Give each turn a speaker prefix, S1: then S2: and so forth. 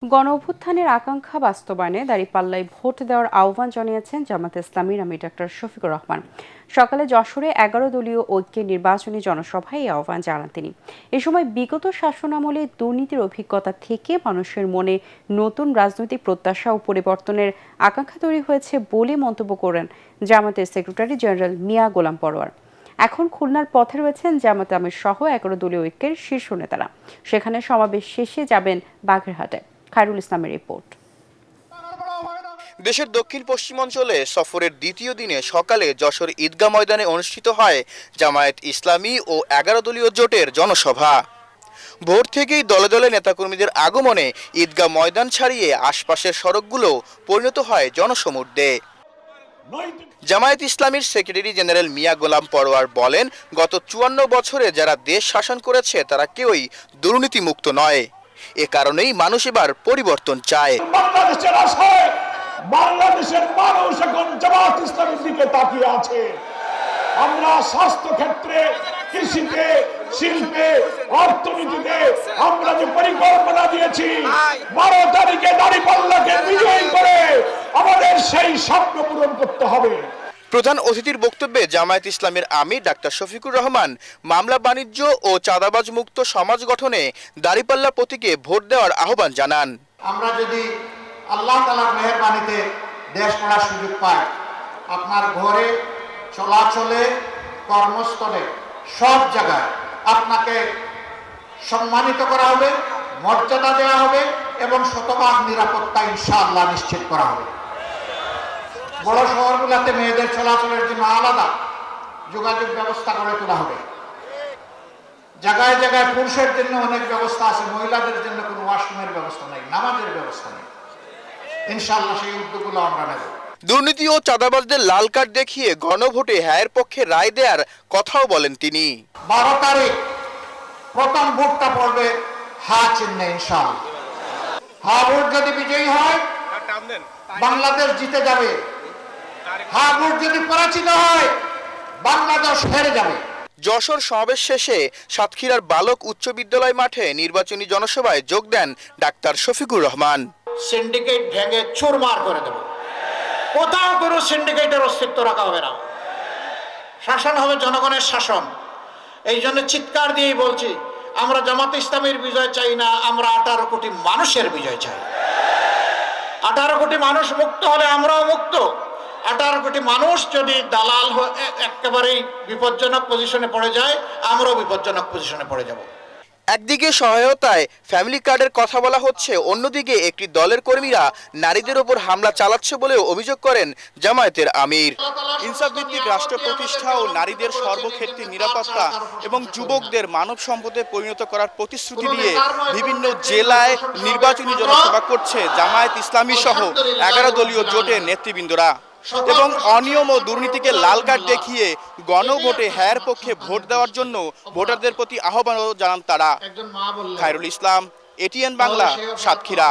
S1: গণঅভ্যুত্থানের আকাঙ্ক্ষা বাস্তবায়নে দাঁড়িপাল্লায় ভোট দেওয়ার আহ্বান জানিয়েছেন জামায়াতে ইসলামীর আমির ডাক্তার শফিকুর রহমান। সকালে যশোরে ১১ দলীয় ঐক্যের নির্বাচনী জনসভায় এই আহ্বান জানান তিনি। এ সময় বিগত শাসনামলে দুর্নীতির অভিজ্ঞতা থেকে মানুষের মনে নতুন রাজনৈতিক প্রত্যাশা ও পরিবর্তনের আকাঙ্ক্ষা তৈরি হয়েছে বলে মন্তব্য করেন জামায়াতের সেক্রেটারি জেনারেল মিয়া গোলাম পরোয়ার। এখন খুলনার পথে রয়েছেন জামায়াতে আমির সহ ১১ দলীয় ঐক্যের শীর্ষ নেতারা। সেখানে সমাবেশ শেষে যাবেন বাগেরহাটে। খায়রুল ইসলামের রিপোর্ট।
S2: দেশের দক্ষিণ পশ্চিমাঞ্চলে সফরের দ্বিতীয় দিনে সকালে যশোর ঈদগাহ ময়দানে অনুষ্ঠিত হয় জামায়াত ইসলামী ও ১১ দলীয় জোটের জনসভা। ভোর থেকেই দলে দলে নেতাকর্মীদের আগমনে ঈদগাহ ময়দান ছাড়িয়ে আশপাশের সড়কগুলো পরিণত হয় জনসমুদ্রে। জামায়াত ইসলামীর সেক্রেটারি জেনারেল মিয়া গোলাম পরোয়ার বলেন, গত ৫৪ বছরে যারা দেশ শাসন করেছে তারা কেউই দুর্নীতিমুক্ত নয়। এ কারণেই মানুষ এবার পরিবর্তন চায়।
S3: বাংলাদেশের মানুষ এখন জামায়াত ইসলামীর দিকে তাকিয়ে আছে। আমরা স্বাস্থ্য ক্ষেত্রে, কৃষিতে, শিল্পে, অর্থনীতিতে আমরা যে পরিকল্পনা দিয়েছি ১২ তারিখে দাঁড়িপাল্লাকে বিজয়ী করে আমাদের সেই স্বপ্ন পূরণ করতে হবে।
S2: প্রধান অতিথির বক্তব্যে জামায়াত ইসলামের আমির ডাক্তার শফিকুর রহমান মামলা বাণিজ্য ও চাঁদাবাজ মুক্ত সমাজ গঠনে দাঁড়িপাল্লা প্রতীকে ভোট দেওয়ার আহ্বান জানান।
S4: আমরা যদি আল্লাহ তাআলার মেহেরবানিতে দেশ গড়ার সুযোগ পাই, আপনার ঘরে, চলাচলে, কর্মস্থলে সব জায়গায় আপনাকে সম্মানিত করা হবে, মর্যাদা দেওয়া হবে এবং শতভাগ নিরাপত্তা ইনশাআল্লাহ নিশ্চিত করা হবে। বড় শহরগুলোতে মেয়েদের চলাচলের জন্য আলাদা যোগাযোগ ব্যবস্থা গড়ে তোলা হবে। জায়গায় জায়গায় পুরুষের জন্য অনেক ব্যবস্থা আছে, মহিলাদের জন্য কোনো ওয়াশরুমের ব্যবস্থা নেই, নামাজের ব্যবস্থা নেই। ইনশাআল্লাহ সেই উদ্যোগগুলো আমরা নেব।
S2: দুর্নীতি ও চাঁদাবাজদের লাল কার্ড দেখিয়ে গণভোটে হ্যায়ের পক্ষে রায় দেওয়ার কথাও বলেন তিনি।
S4: ১২ তারিখ প্রথম ভোটটা পড়বে হা চিহ্নে ইনশাআল্লাহ। হা ভোট যদি বিজয়ী হয় বাংলাদেশ জিতে যাবে, হা ভোট যদি পরাজিত হয় বাংলাদেশ হেরে যাবে।
S2: যশোর সমাবেশ শেষে সাতক্ষীরার বালক উচ্চ বিদ্যালয় মাঠে নির্বাচনী জনসভায় যোগ দেন ডাক্তার শফিকুর রহমান।
S4: সিন্ডিকেট ভেঙে চুরমার করে দেব, কোথাও কোনো সিন্ডিকেটের অস্তিত্ব রাখা হবে না। শাসন হবে জনগণের শাসন। এই জন্য চিৎকার দিয়েই বলছি, আমরা জামাত ইসলামের বিজয় চাই না, আমরা ১৮ কোটি মানুষের বিজয় চাই। ১৮ কোটি মানুষ মুক্ত হলে আমরাও মুক্ত। ১৮ কোটি মানুষ যদি দালাল একেবারেই বিপজ্জনক পজিশনে পড়ে যায়, আমরাও বিপজ্জনক পজিশনে পড়ে যাব।
S2: একদিকে সহায়তায় ফ্যামিলি কার্ডের কথা বলা হচ্ছে, অন্যদিকে একটি দলের কর্মীরা নারীদের ওপর হামলা চালাচ্ছে বলেও অভিযোগ করেন জামায়াতের আমির। ইনসাফভিত্তিক রাষ্ট্র প্রতিষ্ঠা ও নারীদের সর্বক্ষেত্রে নিরাপত্তা এবং যুবকদের মানব সম্পদে পরিণত করার প্রতিশ্রুতি দিয়ে বিভিন্ন জেলায় নির্বাচনী জনসভা করছে জামায়াত ইসলামী সহ ১১ দলীয় জোটের নেতৃবৃন্দরা। এবং অনিয়ম ও দুর্নীতিকে লাল কার্ড দেখিয়ে গণভোটে হ্যায়ের পক্ষে ভোট দেওয়ার জন্য ভোটারদের প্রতি আহ্বানও জানান তারা। খায়রুল ইসলাম, এটিএন বাংলা, সাতক্ষীরা।